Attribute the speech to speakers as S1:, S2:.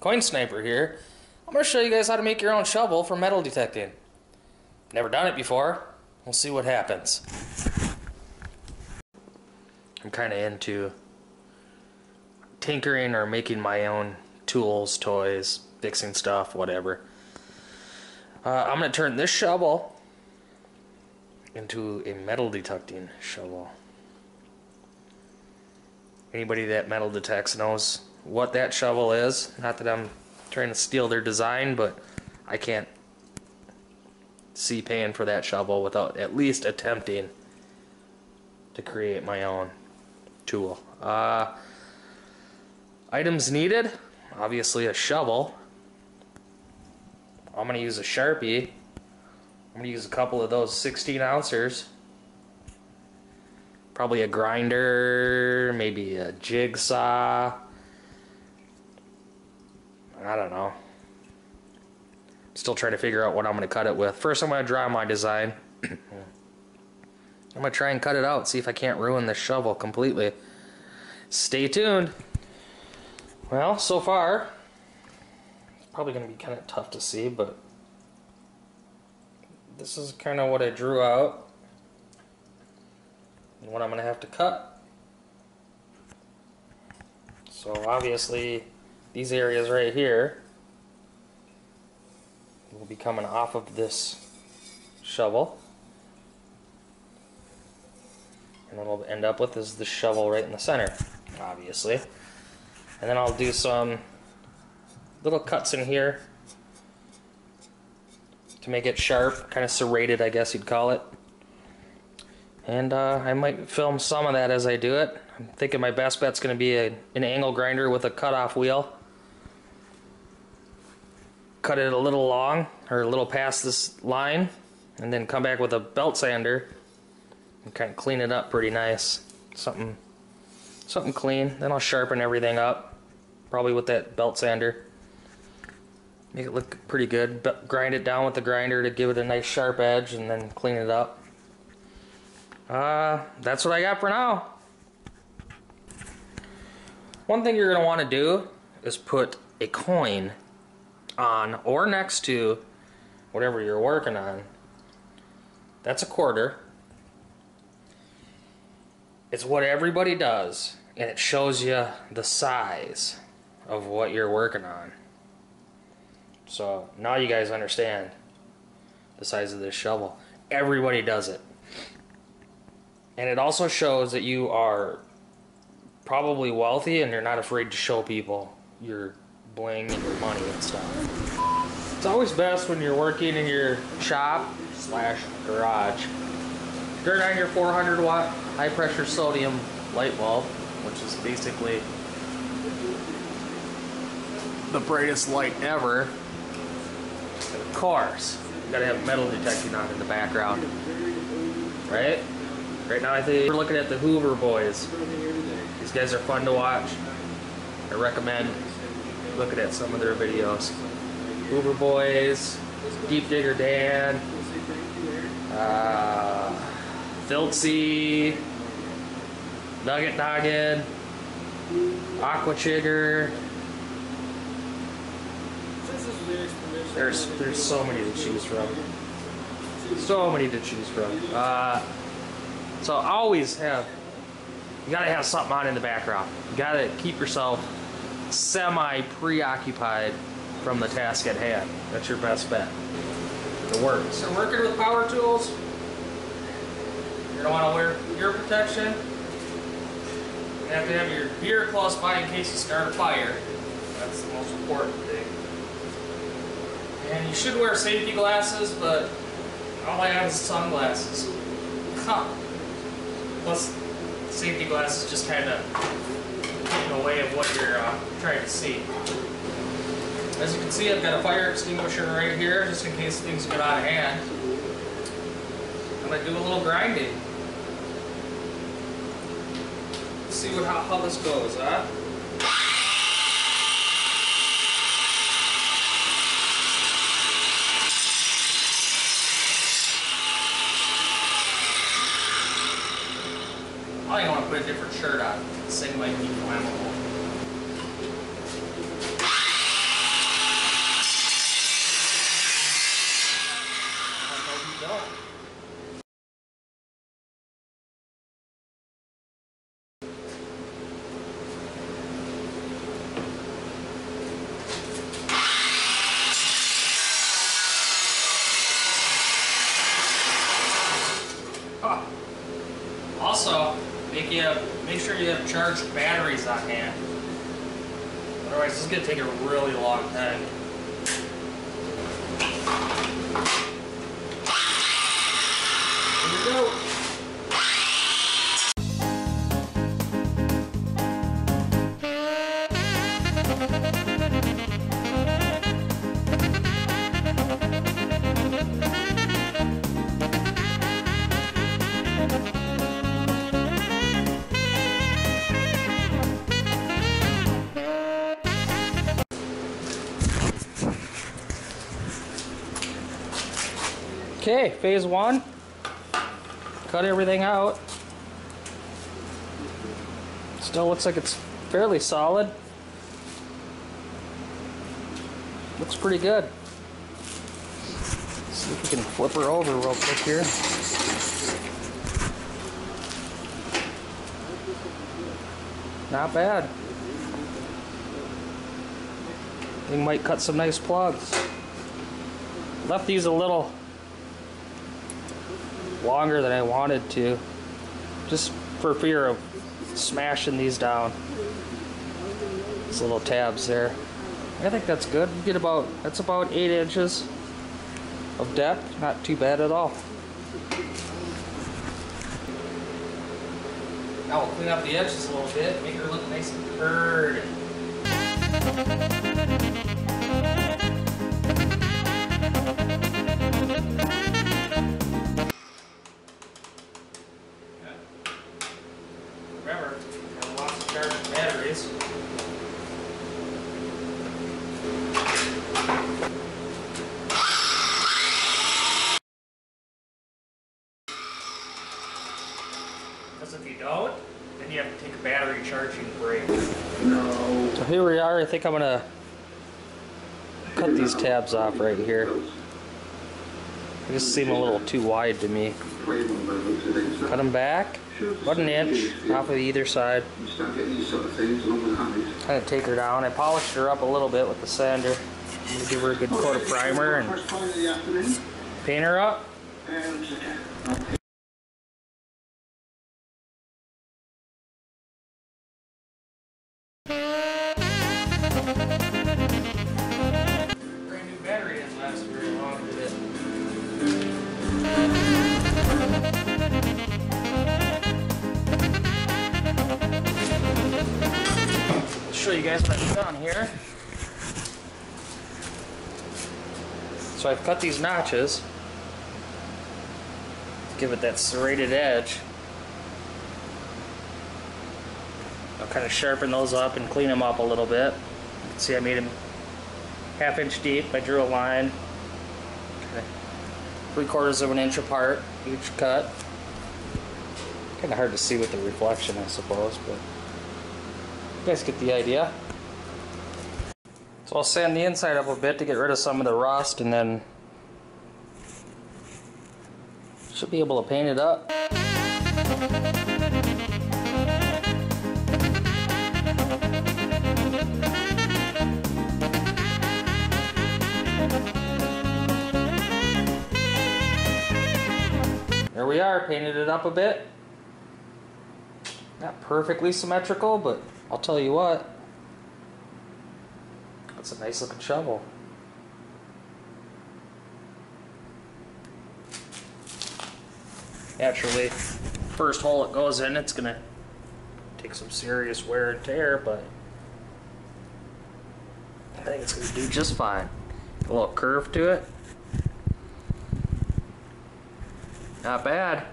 S1: Coin Sniper here. I'm going to show you guys how to make your own shovel for metal detecting. Never done it before. We'll see what happens. I'm kind of into tinkering or making my own tools, toys, fixing stuff, whatever. I'm going to turn this shovel into a metal detecting shovel. Anybody that metal detects knows what that shovel is. Not that I'm trying to steal their design, but I can't see paying for that shovel without at least attempting to create my own tool. Items needed, obviously a shovel. I'm going to use a Sharpie. I'm going to use a couple of those 16 ounces. Probably a grinder, maybe a jigsaw. I don't know. Still trying to figure out what I'm going to cut it with. First I'm going to draw my design. I'm going to try and cut it out, see if I can't ruin this shovel completely. Stay tuned. Well, so far, it's probably going to be kind of tough to see, but this is kind of what I drew out and what I'm going to have to cut. So obviously these areas right here will be coming off of this shovel, and what we'll end up with is the shovel right in the center, obviously. And then I'll do some little cuts in here to make it sharp, kind of serrated, I guess you'd call it. And I might film some of that as I do it. I'm thinking my best bet's going to be an angle grinder with a cutoff wheel. Cut it a little long, or a little past this line, and then come back with a belt sander and kind of clean it up pretty nice. Something clean. Then I'll sharpen everything up, probably with that belt sander. Make it look pretty good. Grind it down with the grinder to give it a nice sharp edge, and then clean it up. That's what I got for now. One thing you're going to want to do is put a coin on or next to whatever you're working on. That's a quarter. It's what everybody does, and it shows you the size of what you're working on. So now you guys understand the size of this shovel. Everybody does it. And it also shows that you are probably wealthy and you're not afraid to show people your bling and your money and stuff. It's always best when you're working in your shop / garage. Turn on your 400 watt high pressure sodium light bulb, which is basically the brightest light ever. And of course, you gotta have metal detecting on in the background, right? Right now I think we're looking at the Hoover Boys. These guys are fun to watch. I recommend looking at some of their videos. Hoover Boys, Deep Digger Dan, Thiltzy, Nuggetnoggin, Aquachigger. There's so many to choose from. So many to choose from. So always you gotta have something on in the background. You gotta keep yourself semi-preoccupied from the task at hand. That's your best bet. It works. So working with power tools, you're gonna wanna wear ear protection. You have to have your gear close by in case you start a fire. That's the most important thing. And you should wear safety glasses, but all I have is sunglasses. Plus, safety glasses just kind of get in the way of what you're trying to see. As you can see, I've got a fire extinguisher right here, just in case things get out of hand. I'm going to do a little grinding. Let's see how this goes, huh? I want to put a different shirt on. This thing might be flammable. sure you have charged batteries on hand. Otherwise, this is going to take a really long time. Here we go. Okay, phase one. Cut everything out. Still looks like it's fairly solid. Looks pretty good. Let's see if we can flip her over real quick here. Not bad. We might cut some nice plugs. Left these a little longer than I wanted to, just for fear of smashing these down. These little tabs there. I think that's good. You get that's about 8 inches of depth. Not too bad at all. Now we'll clean up the edges a little bit, make her look nice and curved. Remember, have lots of charged batteries. Because if you don't, then you have to take a battery charging break. No. So here we are. I think I'm gonna cut these tabs off right here. They just seem a little too wide to me. Cut them back about 1 inch off of either side. Kind of take her down. I polished her up a little bit with the sander. I'm gonna give her a good coat of primer and paint her up. Brand new battery doesn't last very long with it. I'll show you guys what I've done here. So I've cut these notches to give it that serrated edge. I'll kind of sharpen those up and clean them up a little bit. You can see I made them 1/2 inch deep. I drew a line, kind of 3/4 of an inch apart each cut. Kind of hard to see with the reflection, I suppose, but you guys get the idea. So I'll sand the inside up a bit to get rid of some of the rust, and then should be able to paint it up. There we are, painted it up a bit. Not perfectly symmetrical, but I'll tell you what, that's a nice looking shovel. Naturally, first hole it goes in, it's gonna take some serious wear and tear, but I think it's gonna do just fine. A little curve to it. Not bad.